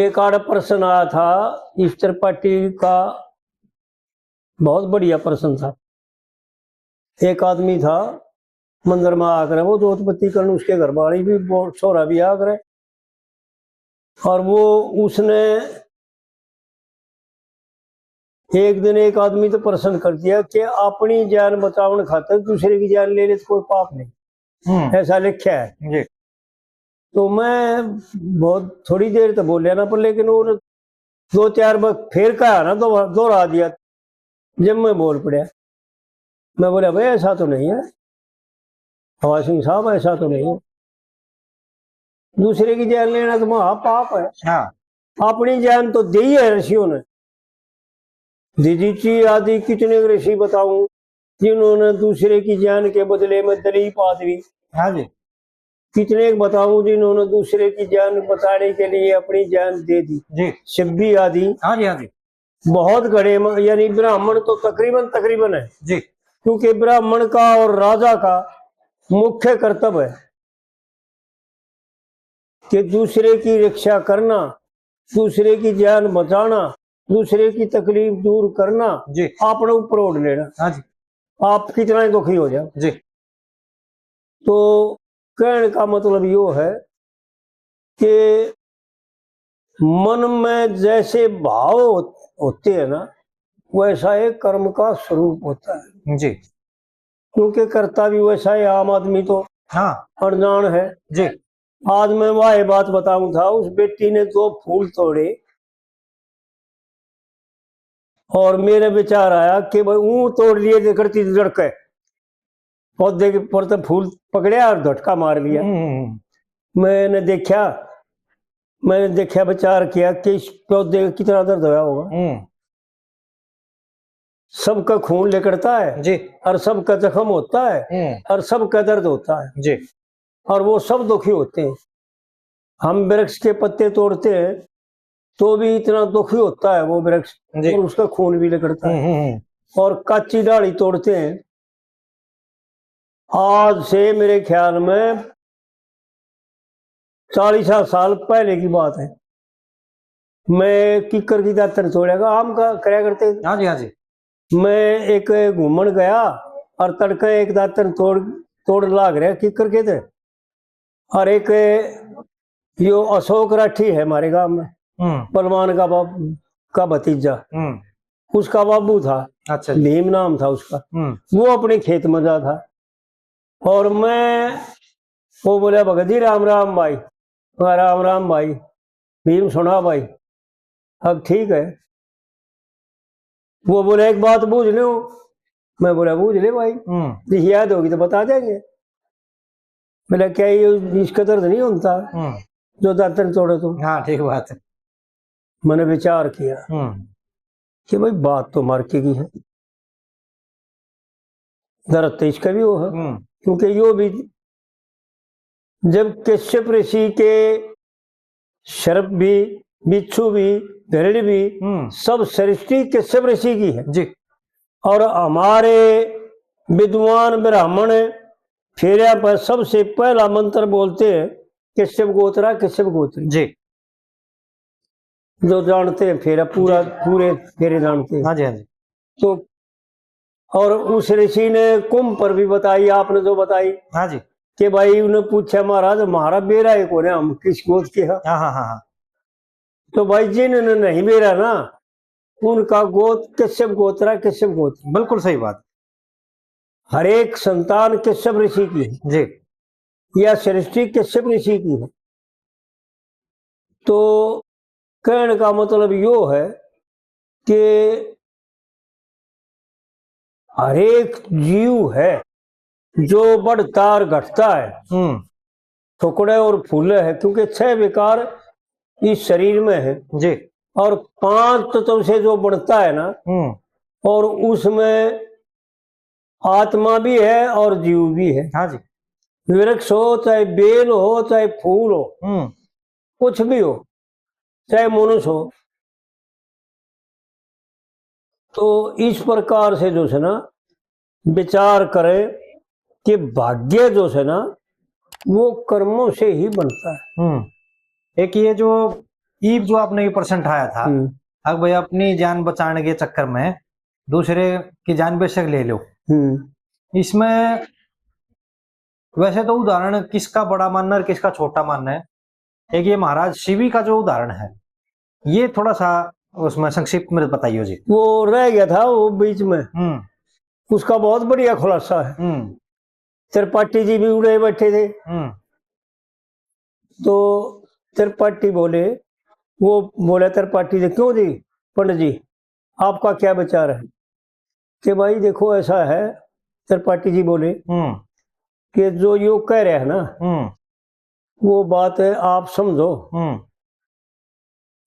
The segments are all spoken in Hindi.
एक आड़ प्रश्न आया था इस त्रिपाठी का, बहुत बढ़िया प्रश्न था। एक आदमी था मंदिर में आकर, वो जोतपत्ती करने, उसके घर वाली भी छोरा भी आकर, और वो उसने एक दिन एक आदमी तो प्रश्न कर दिया कि अपनी जान बचावन खातर दूसरे की जान ले ले तो कोई पाप नहीं, ऐसा लिखा है जी। तो मैं बहुत थोड़ी देर तक बोलिया ना, पर लेकिन वो दो चार बार फिर कहा ना, तो दोहरा दिया। जब मैं बोल पड़ा, मैं बोला भाई ऐसा तो नहीं है हवा सिंह साहब, ऐसा तो नहीं है, दूसरे की जान लेना तो महा पाप है। हाँ। अपनी जान तो दी है ऋषियों ने। दीदीची आदि कितने ऋषि बताऊं जिन्होंने दूसरे की जान के बदले में दलीप आदमी, हाँ जी, कितने बताऊं जिन्होंने दूसरे की जान बचाने के लिए अपनी जान दे दी जी। शिब्बी आदि, हाँ जी, हाँ जी, बहुत गड़े, यानी ब्राह्मण तो तकरीबन है जी, क्योंकि ब्राह्मण का और राजा का मुख्य कर्तव्य है कि दूसरे की रक्षा करना, दूसरे की जान बचाना, दूसरे की तकलीफ दूर करना जी, अपने ऊपर ओढ़ लेना। हाँ जी, आप कितना ही दुखी हो जाओ जी। तो कहने का मतलब यो है कि मन में जैसे भाव होते हैं ना, वैसा एक कर्म का स्वरूप होता है जी, क्योंकि करता भी वैसा है। आम आदमी तो हाँ अनजान है जी। आज मैं वह बात बताऊं था, उस बेटी ने 2 फूल तोड़े और मेरे विचार आया कि भाई ऊं तोड़ लिए करती लड़के, पौधे के पर तो फूल पकड़िया और झटका मार लिया। मैंने देखा विचार किया कि इस पौधे कितना दर्द होया होगा। सबका खून निकलता है जी, और सबका जख्म होता है और सबका दर्द होता है जी, और वो सब दुखी होते हैं। हम वृक्ष के पत्ते तोड़ते हैं तो भी इतना दुखी होता है वो वृक्ष, और उसका खून भी निकलता है। और कच्ची डाली तोड़ते हैं। आज से मेरे ख्याल में 40 साल पहले की बात है, मैं किक्कर की दातर तोड़ेगा आम का कराया करते। हाँ जी, हाँ जी। मैं एक घूमन गया और तड़के एक दातर तोड़ लाग रहा किक्कर के थे, और एक यो अशोक राठी है हमारे गांव में, पलवान का भतीजा, उसका बाबू था। अच्छा, भीम नाम था उसका। वो अपने खेत में जा था और मैं वो बोला भगत जी राम राम भाई, राम राम भाई। भीम सुना भाई, अब ठीक है। वो बोले एक बात बूझ लो। मैं बोला बूझ ले भाई, याद होगी तो बता देंगे। बोला क्या ये इसका दर्द नहीं होता जो दातन तोड़े तो? हाँ ठीक बात है। मैंने विचार किया कि भाई बात तो मार्के की है, दर्द तो इसका भी वो है, क्योंकि यो भी जब कश्यप ऋषि के सर्प भी, बिच्छू भी, भेड़ भी, सब सृष्टि कश्यप ऋषि की है जी। और हमारे विद्वान ब्राह्मण फेरिया पर सबसे पहला मंत्र बोलते हैं कश्यप गोत्रा कश्यप गोत्र जी, जो जानते हैं फेरा पूरे फेरे जानते हैं। हाँ जी, हाँ जी। तो और उस ऋषि ने कुंभ पर भी बताई, आपने जो बताई। हाँ जी, कि भाई उन्हें पूछा महाराज हमारा बेरा एक हो हम किस गोत्र के हैं। हाँ हाँ हाँ। तो भाई जिन्होंने नहीं बेरा ना, उनका गोत्र कश्यप गोत्रा कश्यप गोत्र। बिल्कुल सही बात। हर एक संतान कश्यप ऋषि की है जी, या सृष्टि कश्यप ऋषि की है। तो कहने का मतलब यो है कि हर एक जीव है जो बढ़ता और घटता है, टुकड़े और फूले है, क्योंकि 6 विकार इस शरीर में है जी, और 5 तत्व से जो बढ़ता है ना, और उसमें आत्मा भी है और जीव भी है। हाँ जी, वृक्ष हो चाहे बेल हो चाहे फूल हो, कुछ भी हो, चाहे मनुष्य हो। तो इस प्रकार से जो है ना विचार करें कि भाग्य जो है ना वो कर्मों से ही बनता है। एक ये जो ईब जो आपने ये प्रश्न उठाया था, अब भाई अपनी जान बचाने के चक्कर में दूसरे की जान बेशक ले लो, इसमें वैसे तो उदाहरण किसका बड़ा मानना और किसका छोटा मानना है। एक ये महाराज शिवी का जो उदाहरण है, ये थोड़ा सा उसमें संक्षिप्त में बताइए जी। वो रह गया था वो बीच में, उसका बहुत बढ़िया खुलासा है। त्रिपाठी जी भी उड़े बैठे थे, तो त्रिपाठी बोले, वो बोले त्रिपाठी जी, क्यों जी पंडित जी आपका क्या विचार है? कि भाई देखो ऐसा है, त्रिपाठी जी बोले कि जो योग कह रहे हैं ना, वो बात है आप समझो,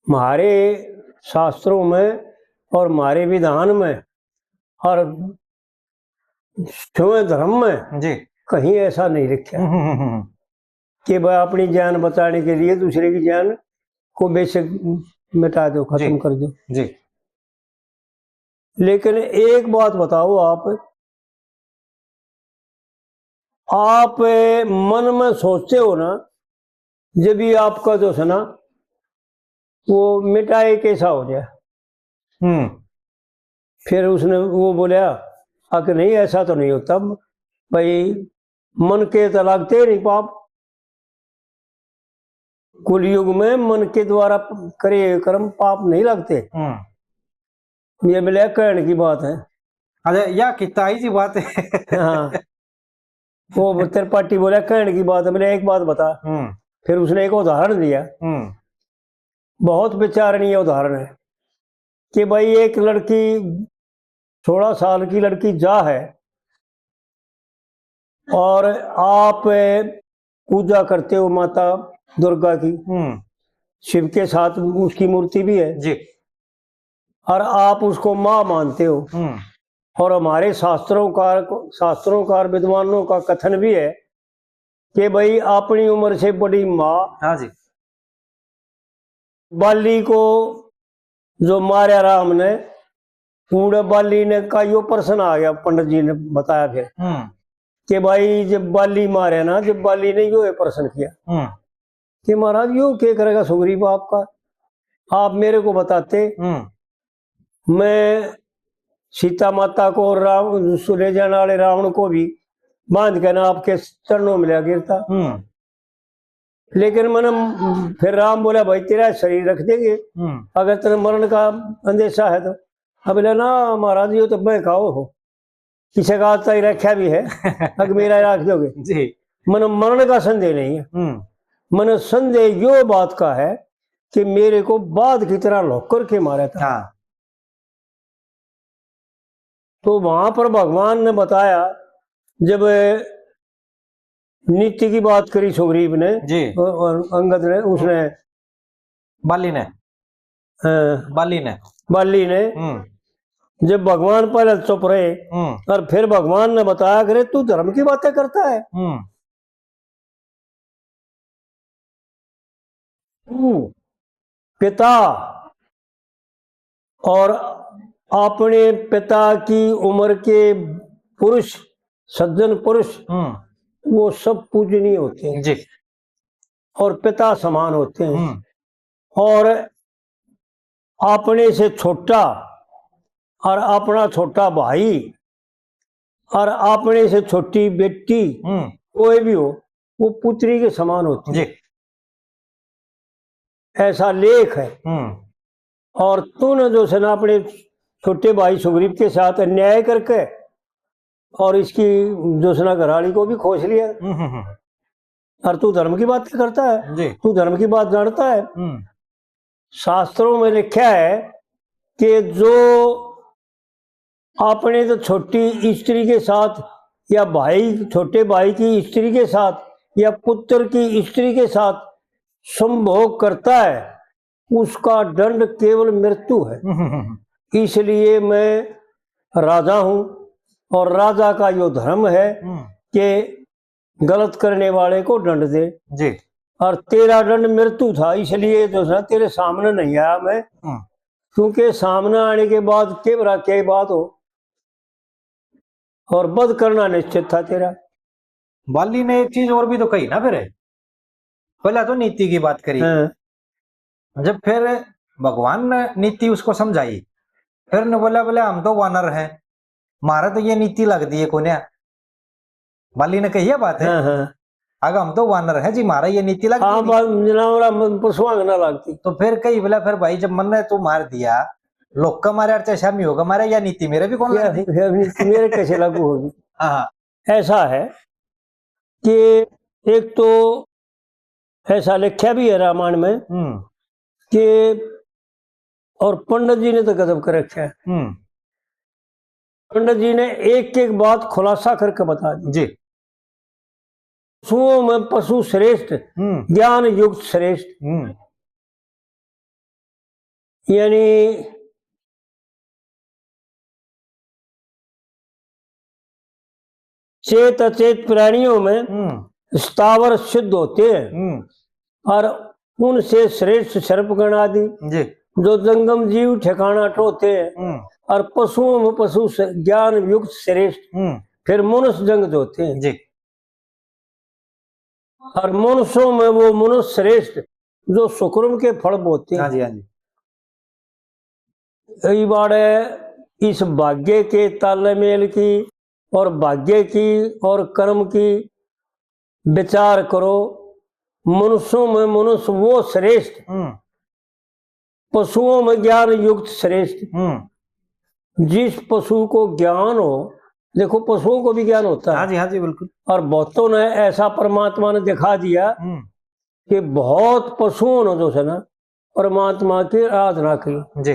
हमारे शास्त्रों में और हमारे विधान में और धर्म में जी कहीं ऐसा नहीं लिखा कि भाई अपनी जान बचाने के लिए दूसरे की जान को बेशक मिटा दो, खत्म कर दो जी। लेकिन एक बात बताओ, आप मन में सोचते हो ना, जब भी आपका जो है ना वो मिटाए कैसा हो जाए। फिर उसने वो बोला कि नहीं ऐसा तो नहीं होता भाई, मन के तो लगते नहीं पाप, कुल युग में मन के द्वारा करे कर्म पाप नहीं लगते। ये मिले कहने की बात है। अरे या किताई सी बात है। हाँ, वो त्रिपाठी बोला कहने की बात है। मैंने एक बात बता, फिर उसने एक उदाहरण दिया, बहुत विचारणीय उदाहरण है कि भाई एक लड़की 16 साल की लड़की जा है और आप पूजा करते हो माता दुर्गा की, शिव के साथ उसकी मूर्ति भी है जी, और आप उसको माँ मानते हो, और हमारे शास्त्रों का विद्वानों का कथन भी है कि भाई अपनी उम्र से बड़ी माँ, हाँ जी, बाली को जो मारा राम ने, पूरे बाली ने का यो प्रश्न आ गया, पंडित जी ने बताया फिर कि भाई जब बाली मारे ना, जब बाली ने यो प्रश्न किया कि महाराज यो क्या करेगा सुग्रीव आपका, आप मेरे को बताते, मैं सीता माता को और राम ले जाने वाले रावण को भी बांध के ना आपके चरणों में ले गिरता। लेकिन मैंने फिर राम बोला भाई तेरा शरीर रख देंगे अगर तेरे मरण का अंदेशा है तो। अब ना महाराज यो तो मैं खाओ हो, किसी का आता ही रखा भी है अगर मेरा रख दोगे जी। मन मरण का संदेह नहीं है, मन संदेह यो बात का है कि मेरे को बाद की तरह लौकर के मारा था। हाँ। तो वहां पर भगवान ने बताया, जब नीति की बात करी सुग्रीव ने जी, और अंगद ने, उसने बाली ने जब भगवान पहले चुप रहे और फिर भगवान ने बताया करे तू धर्म की बातें करता है, पिता और अपने पिता की उम्र के पुरुष, सज्जन पुरुष, वो सब पूजनीय होते हैं जी, और पिता समान होते हैं। और अपने से छोटा और अपना छोटा भाई और अपने से छोटी बेटी कोई भी हो, वो पुत्री के समान होती है, ऐसा लेख है। और तूने जो है ना अपने छोटे भाई सुग्रीव के साथ अन्याय करके और इसकी जो है ना घराड़ी को भी खोज लिया, और तू धर्म की बात करता है, तू धर्म की बात जानता है। शास्त्रों में लिखा है कि जो अपने तो छोटी स्त्री के साथ या भाई, छोटे भाई की स्त्री के साथ या पुत्र की स्त्री के साथ संभोग करता है, उसका दंड केवल मृत्यु है। इसलिए मैं राजा हूं और राजा का यो धर्म है कि गलत करने वाले को दंड दे जी। और तेरा दंड मृत्यु था, इसलिए जो है तेरे सामने नहीं आया मैं, क्योंकि सामने आने के बाद क्या बात हो, और वध करना निश्चित था तेरा। बाली ने एक चीज और भी तो कही ना, फिर पहले तो नीति की बात करी, जब फिर भगवान ने नीति उसको समझाई, फिर ने बोला बोले हम तो वानर हैं, मारा तो ये नीति लगती है कोने, बाली ने कही है बात है। अगर हम तो वानर है जी, मारा ये नीति लगती है। पशुआं लगती। तो फिर कई बोला फिर भाई जब मन ने तू मार दिया, लोग का मारे अर्थ शामी होगा मारे, या नीति मेरे भी कौन नीति मेरे कैसे लागू होगी। हाँ ऐसा है कि एक तो ऐसा लिखा भी है रामायण में कि, और पंडित जी ने तो गजब कर रखा है। पंडित जी ने एक एक बात खुलासा करके बता दी जी। पशुओं में पशु श्रेष्ठ, ज्ञान युक्त श्रेष्ठ। यानी चेत अचेत प्राणियों में स्थावर शुद्ध होते हैं, और उनसे श्रेष्ठ सर्पगण आदि जो जंगम जीव ठिकाना टोते हैं, और पशुओं में पशु ज्ञान युक्त श्रेष्ठ, फिर मनुष्य जंग होते हैं जी। और मनुष्यों में वो मनुष्य श्रेष्ठ जो सुक्रम के फल बोते हैं। हाँ जी, हाँ जी। कई बार इस भाग्य के तालमेल की और भाग्य की और कर्म की विचार करो। मनुष्यों में मनुष्य वो श्रेष्ठ, पशुओं में ज्ञान युक्त श्रेष्ठ। जिस पशु को ज्ञान हो, देखो पशुओं को भी ज्ञान होता है। हाँ जी, हाँ जी, बिल्कुल। और बहुतों ने ऐसा परमात्मा ने दिखा दिया कि बहुत पशुओं ने जो है ना परमात्मा की आराधना की जी।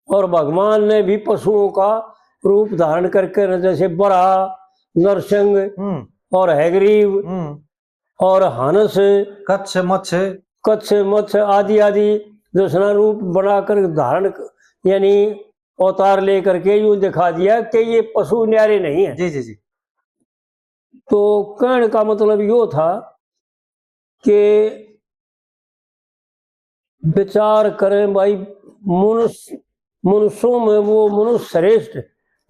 और भगवान ने भी पशुओं का रूप धारण करके, जैसे बराह, नरसिंह और हैग्रीव और हंस, कच्छ मत्स्य आदि आदि जो है रूप बनाकर धारण यानी अवतार लेकर के यूं दिखा दिया कि ये पशु न्यारे नहीं है। जी जी जी। तो कहने का मतलब यो था कि विचार करें भाई, मनुष्यों में वो मनुष्य श्रेष्ठ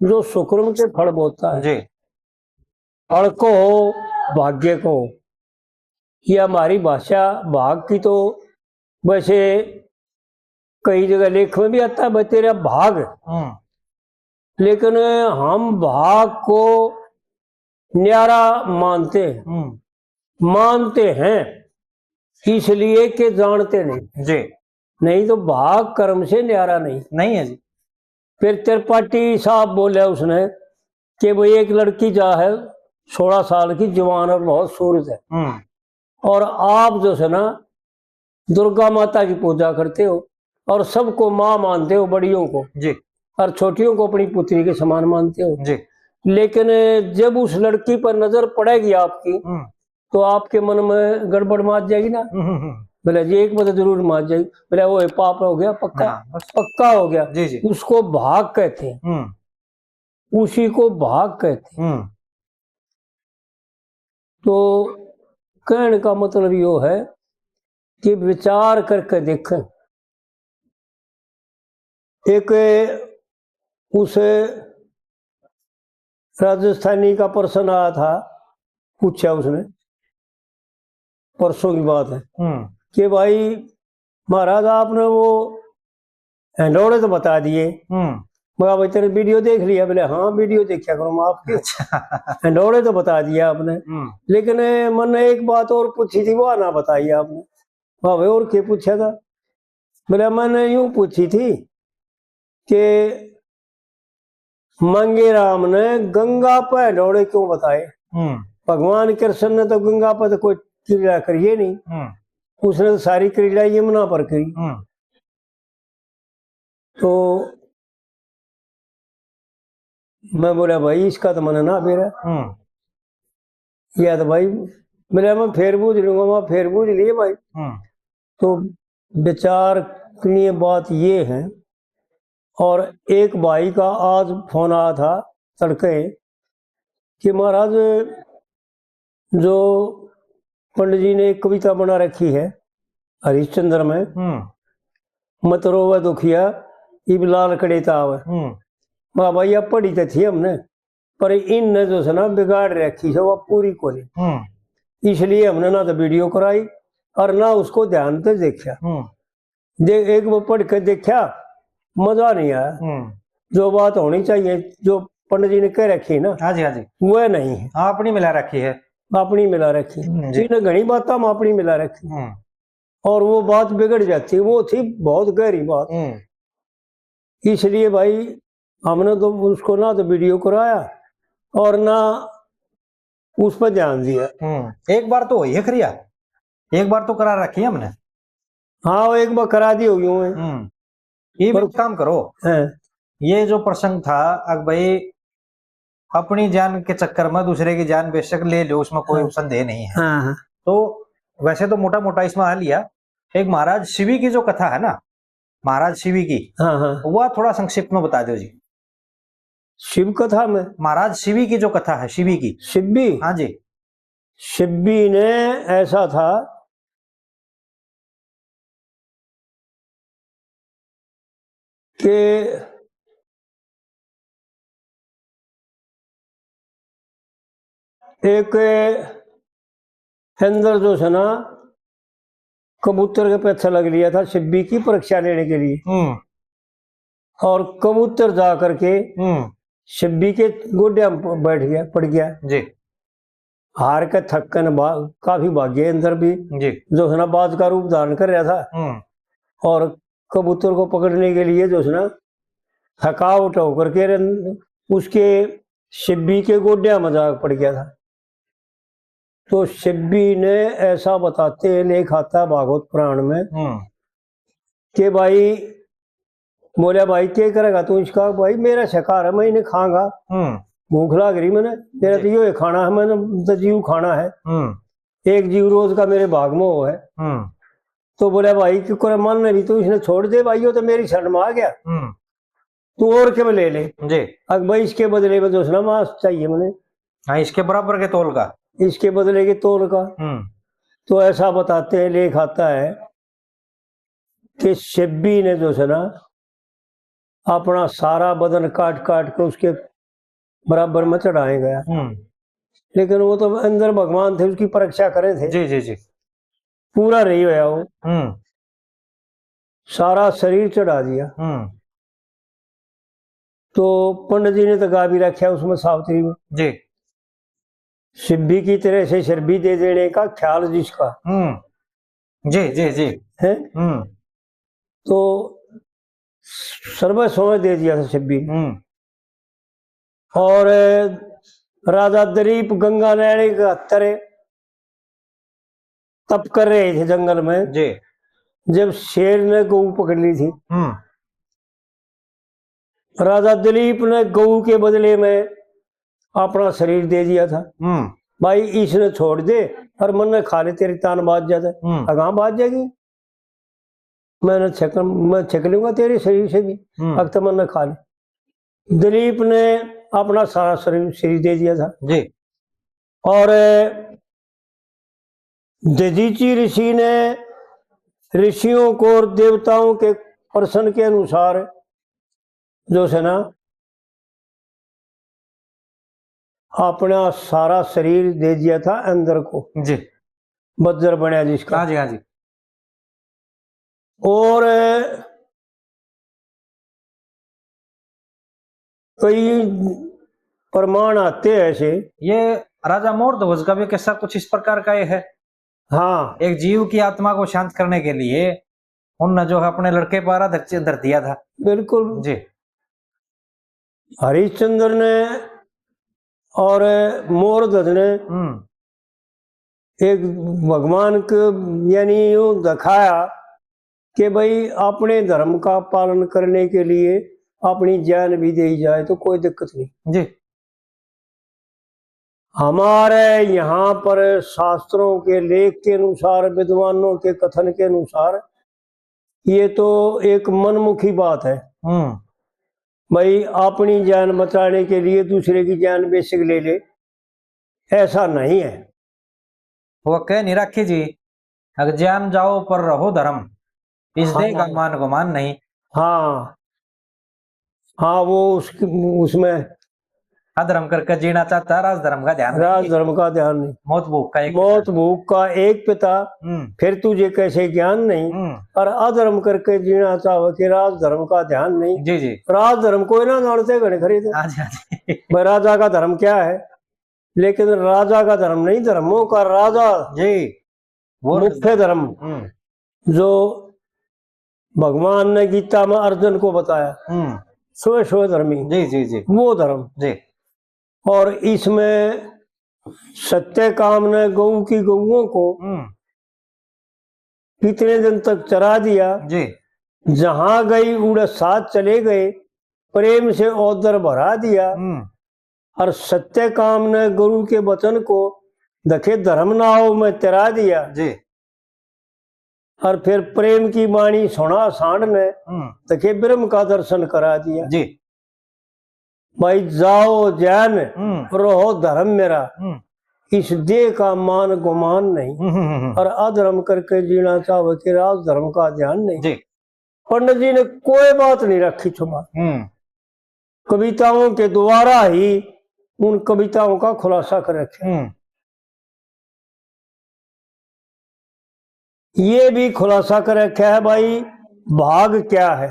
जो सुक्रम के फल बोता है। जी। फल को हो, भाग्य को हो। ये हमारी भाषा भाग की तो वैसे कई जगह लेख में भी आता है तेरा भाग, लेकिन हम भाग को न्यारा मानते हैं इसलिए कि जानते नहीं जी। नहीं तो भाग कर्म से न्यारा नहीं है जी। फिर त्रिपाठी साहब बोले उसने कि वो एक लड़की जा है 16 साल की, जवान और बहुत सूरत है, और आप जो है ना दुर्गा माता की पूजा करते हो और सबको माँ मानते हो, बड़ियों को जी, और छोटियों को अपनी पुत्री के समान मानते हो जी। लेकिन जब उस लड़की पर नजर पड़ेगी आपकी तो आपके मन में गड़बड़ माच जाएगी ना। बोले जी एक बात जरूर माच जाएगी। बोले वो पाप हो गया, पक्का हो गया। जी जी। उसको भाग कहते हैं, उसी को भाग कहते हैं। तो कहने का मतलब यो है कि विचार करके देखें। एक उसे राजस्थानी का पर्सन आया था, पूछा उसने, परसों की बात है, कि भाई महाराज आपने वो हैंडौड़े तो बता दिए, मगर भाई तेरे वीडियो देख लिया। बोले हाँ वीडियो देखा करो मैं आपके। हैंडौड़े तो बता दिया आपने, लेकिन मन ने एक बात और पूछी थी, वो ना बताई आपने। हाँ भाई और क्या पूछा था? बोले मैंने यूं पूछी थी कि मंगेराम ने गंगा पर हैंडौड़े क्यों बताए? भगवान कृष्ण ने तो गंगा पर तो कोई क्रीड़ा करिए नहीं, उसने तो सारी क्रीड़ा यमुना पर करी। तो मैं बोला भाई इसका तो मन ना मेरा या तो भाई मेरा मैं फिर बूझ लूंगा, मैं फिर बूझ लिए भाई। तो विचार की बात ये है। और एक भाई का आज फोन आया था तड़के कि महाराज जो पंडित जी ने एक कविता बना रखी है हरिश्चंद्र में, मत रोवे दुखिया इब लाल कड़े ताव। माँ भाई अब पढ़ी तो थी हमने, पर इन जो है ना बिगाड़ रखी है वो पूरी को नहीं, इसलिए हमने ना तो वीडियो कराई और ना उसको ध्यान से देखा। एक वो पढ़ के देखा, मजा नहीं आया। जो बात होनी चाहिए, जो पंडित जी ने कह रखी ना, हाँ जी, हाँ जी, वह नहीं है। अपनी मिला रखी है, अपनी मिला रखी। इन्हें घनी बात हम अपनी मिला रखी, और वो बात बिगड़ जाती। वो थी बहुत गहरी बात। इसलिए भाई हमने तो उसको ना तो वीडियो कराया और ना उस पर ध्यान दिया। एक बार तो वही है खरिया, एक बार तो करा रखी है हमने। हाँ, वो एक बार करा दी होगी। ये भी काम करो, ये जो प्रसंग था, अगर भाई अपनी जान के चक्कर में दूसरे की जान बेशक ले लो, उसमें कोई संदेह नहीं है। तो वैसे तो मोटा मोटा इसमें आ लिया। एक महाराज शिवी की जो कथा है ना, महाराज शिवी की, वह थोड़ा संक्षिप्त में बता दो जी। शिव कथा में महाराज शिवी की जो कथा है, शिवी की। शिवी? हाँ जी। शिवी ने ऐसा था कि एक अंदर जो है ना कबूतर के पीछे लग लिया था शिवी की परीक्षा लेने के लिए। और कबूतर जा करके शिवी के गोड्या में बैठ गया, पड़ गया जी। हार के थक्कन काफी भाग्य अंदर भी जी। जो है ना बाज का रूप धारण कर रहा था, और कबूतर को पकड़ने के लिए जो है ना थकावट होकर के उसके शिवी के गोड्या में जा पड़ गया था। तो शिवी ने ऐसा बताते लेख आता भागवत पुराण में कि भाई बोले भाई क्या करेगा तू इसका? भाई मेरा शिकार है, मैं इन्हें खाऊंगा, भूख लग रही मैंने, मेरा तो ये खाना है, मैंने तो जीव खाना है, एक जीव रोज का मेरे भाग में वो है। तो बोले भाई क्यों मन नहीं, तू इसने छोड़ दे भाई, वो तो मेरी शरण में आ गया, तू और क्या ले ले जी। अब भाई इसके बदले में दूसरा मांस चाहिए मैंने। हाँ, इसके बराबर के तोल का, इसके बदले के तोल का। तो ऐसा बताते हैं, लेख आता है कि शिवी ने जो है ना अपना सारा बदन काट काट के उसके बराबर में चढ़ाए गया। लेकिन वो तो अंदर भगवान थे, उसकी परीक्षा करे थे। जी जी जी। पूरा नहीं हुआ वो, सारा शरीर चढ़ा दिया। तो पंडित जी ने तो गा भी रखा उसमें सावित्री में जी, शिवी की तरह से शर्बी दे देने का ख्याल जिसका। जी जी जी है। तो सर्व समय दे दिया था शिवी। और राजा दरीप गंगा नैणी का तरे तप कर रहे थे जंगल में जी, जब शेर ने गऊ पकड़ ली थी। राजा दिलीप ने गऊ के बदले में अपना शरीर दे दिया था। भाई इसने छोड़ दे और मन ने खा ले, तेरी तान बाज जाता। अगां बाज जाएगी, मैं छक लूंगा तेरे शरीर से भी, अब तो मन ने खा ले। दिलीप ने अपना सारा शरीर दे दिया था जी। और दधीची ऋषि ने ऋषियों को और देवताओं के प्रश्न के अनुसार जो है ना अपना सारा शरीर दे दिया था अंदर को जी, बज्र बनया जिसका। हाँ जी, हाँ जी। और कई प्रमाण आते हैं ऐसे। ये राजा मोरध्वज का भी किस्सा कुछ इस प्रकार का है। हाँ, एक जीव की आत्मा को शांत करने के लिए उन्होंने जो है अपने लड़के पर धर दिया था। बिल्कुल जी। हरिश्चंद्र ने और मोरध्वज ने एक भगवान को यानी यूं दिखाया कि भाई अपने धर्म का पालन करने के लिए अपनी जान भी दी जाए तो कोई दिक्कत नहीं जी। हमारे यहाँ पर शास्त्रों के लेख के अनुसार, विद्वानों के कथन के अनुसार ये तो एक मनमुखी बात है। भाई अपनी जान बचाने के लिए दूसरे की जान बेशक ले ले, ऐसा नहीं है। वो कह नहीं रखी जी, अगर जान जाओ पर रहो धर्म, इस देह का मान गुमान नहीं। हाँ हाँ, वो उसमें अधर्म करके जीना चाहता है, राज धर्म का ध्यान राज धर्म का ध्यान नहीं, मौत भूख का एक मौत भूख का एक पिता, फिर तुझे कैसे ज्ञान नहीं, और अधर्म करके जीना चाहो कि राज धर्म का ध्यान नहीं। जी जी, राज धर्म कोई ना जानते घड़े खरीदे, भाई राजा का धर्म क्या है, लेकिन राजा का धर्म नहीं, धर्मों का राजा जी वो मुख्य धर्म जो भगवान ने गीता में अर्जुन को बताया, स्व स्व धर्मी, जी जी जी, वो धर्म जी। और इसमें सत्य काम ने गऊ की गऊओं को कितने दिन तक चरा दिया जी, जहां गई उड़े साथ चले गए, प्रेम से औदर भरा दिया। और सत्य काम ने गुरु के वचन को दखे धर्म नाव में तिरा दिया जी। और फिर प्रेम की वाणी सुना सांड ने दखे ब्रह्म का दर्शन करा दिया जी। भाई जाओ जैन रहो धर्म मेरा, इस देह का मान गुमान नहीं, और अधर्म करके जीना चाहो कि राज धर्म का ध्यान नहीं। जी। पंडित जी ने कोई बात नहीं रखी छुपा, कविताओं के द्वारा ही उन कविताओं का खुलासा कर रखे। ये भी खुलासा कर रखा है भाई भाग क्या है।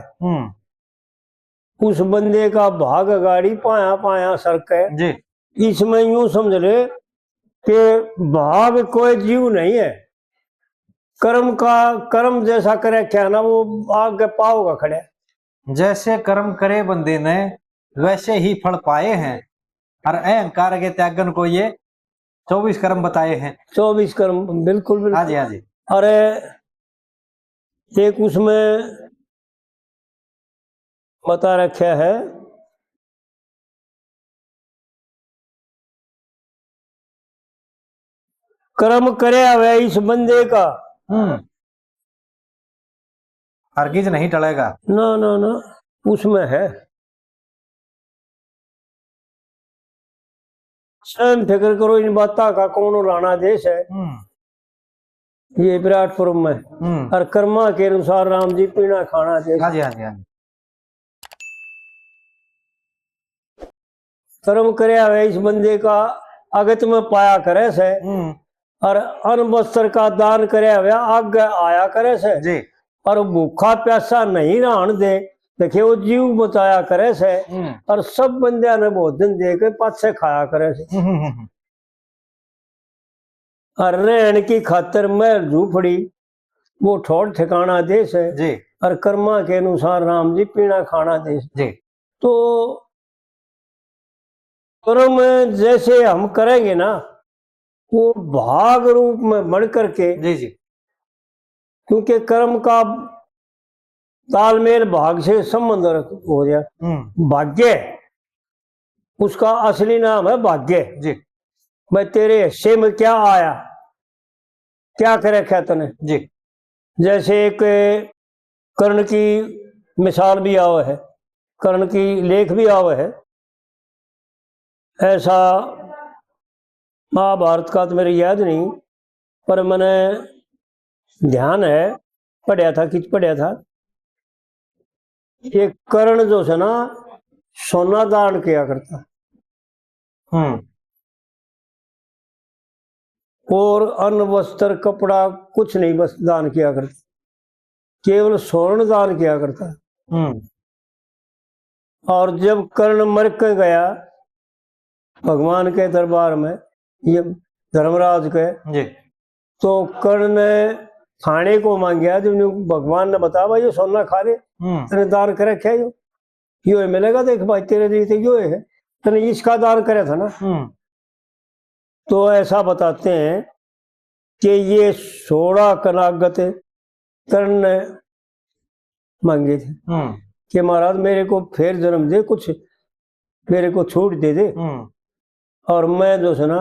उस बंदे का भाग गाड़ी पाया पाया सरक है जी। इसमें यूं समझ ले कि भाग कोई जीव नहीं है, कर्म का कर्म जैसा करे क्या ना वो आगे पाओगा खड़े। जैसे कर्म करे बंदे ने वैसे ही फल पाए हैं, और अहंकार के त्यागन को ये 24 कर्म बताए हैं। 24 कर्म, बिल्कुल बिल्कुल। हाँ जी हाँ जी। अरे एक उसमें बता रखा है कर्म करे हुए इस बंदे का हरगिज नहीं टलेगा। ना ना ना, उसमें है स्वयं फिक्र करो इन बातों का कौन राणा देश है। ये विराटपुर में और कर्मा के अनुसार राम जी पीना खाना देश। हाँ जी हाँ जी हाँ जी। कर्म करे हुए इस बंदे का अगत में पाया करे से, और अन्न वस्त्र का दान करे हुए आगे आया करे से जी। और भूखा प्यासा नहीं रहन दे, देखिए वो जीव बचाया करे से, और सब बंदिया ने भोजन दे के पाछे खाया करे से। और रहन की खातर महल झूपड़ी वो ठोर ठिकाना देश है जी। और कर्मा के अनुसार राम जी पीना खाना देश जी। तो कर्म जैसे हम करेंगे ना वो भाग रूप में बढ़ करके जी जी, क्योंकि कर्म का तालमेल भाग से संबंध हो गया। भाग्य उसका असली नाम है भाग्य जी। मैं तेरे हिस्से में क्या आया, क्या करे क्या तने जी। जैसे एक कर्ण की मिसाल भी आवा है, कर्ण की लेख भी आवा है। ऐसा महाभारत का तो मेरे याद नहीं, पर मैंने ध्यान है पढ़ा था, किच पढ़ा था। ये कर्ण जो है ना सोना दान किया करता, और अन्न वस्त्र कपड़ा कुछ नहीं बस दान किया करता, केवल स्वर्ण दान किया करता। और जब कर्ण मर के गया भगवान के दरबार में, ये धर्मराज के जी, तो कर्ण ने खाने को मांगा। जब भगवान ने बताया भाई ये सोना खा ले, तेने दान करे क्या यो मिलेगा, देख भाई तेरे लिए तो यो है, तेने इसका दान करे था ना। तो ऐसा बताते हैं कि ये 16 कनागत कर्ण ने मांगे थे कि महाराज मेरे को फिर जन्म दे, कुछ मेरे को छूट दे दे, और मैं जो है ना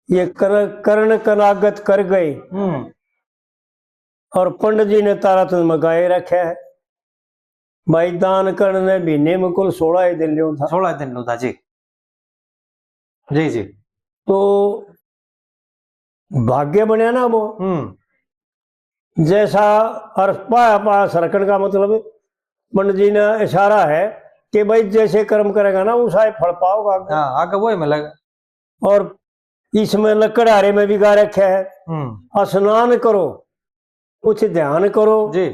ये कर्ण कनागत कर गए। और पंडित जी ने तारा तुम गाए रखा है भाई दान कर्ण ने महीने में कुल 16 ही दिन लियो था। 16 दिन लो था जी जी जी। तो भाग्य बनया ना वो जैसा, और पाया पाया सरकण का मतलब पंडित जी ने इशारा है कि भाई जैसे कर्म करेगा ना उसा फल पाओगा। हाँ, आगे वही मिलेगा। और इसमें लकड़हारे में भी गा रखा है, स्नान करो, कुछ ध्यान करो जी,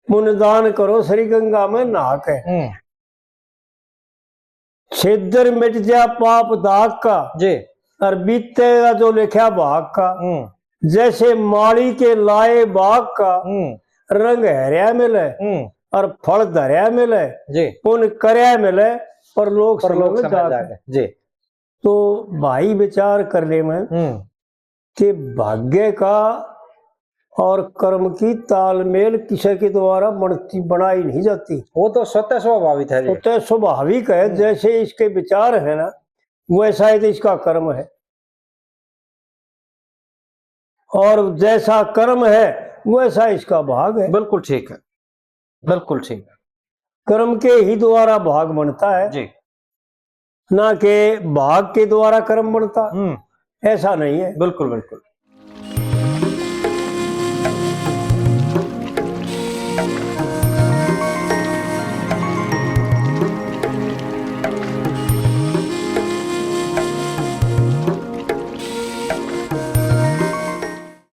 पुण्यदान करो, श्री गंगा में नहा के, छिद्र मिट जा पाप दाग का जी, और बीतेगा जो लिखा भाग का। जैसे माली के लाए बाग का रंग हरिया मिले और फल धरिया मिले, पुण्य करया मिले और लोग जागे। जी। तो भाई विचार करने में कि भाग्य का और कर्म की तालमेल किसी के द्वारा बनाई नहीं जाती, वो तो स्वतः स्वाभाविक है। स्वतः स्वाभाविक है। जैसे इसके विचार है ना वैसा ही तो इसका कर्म है, और जैसा कर्म है वैसा इसका भाग है। बिल्कुल ठीक है, बिल्कुल ठीक है। कर्म के ही द्वारा भाग बनता है जी, ना कि भाग के द्वारा कर्म बनता, ऐसा नहीं है। बिल्कुल बिल्कुल।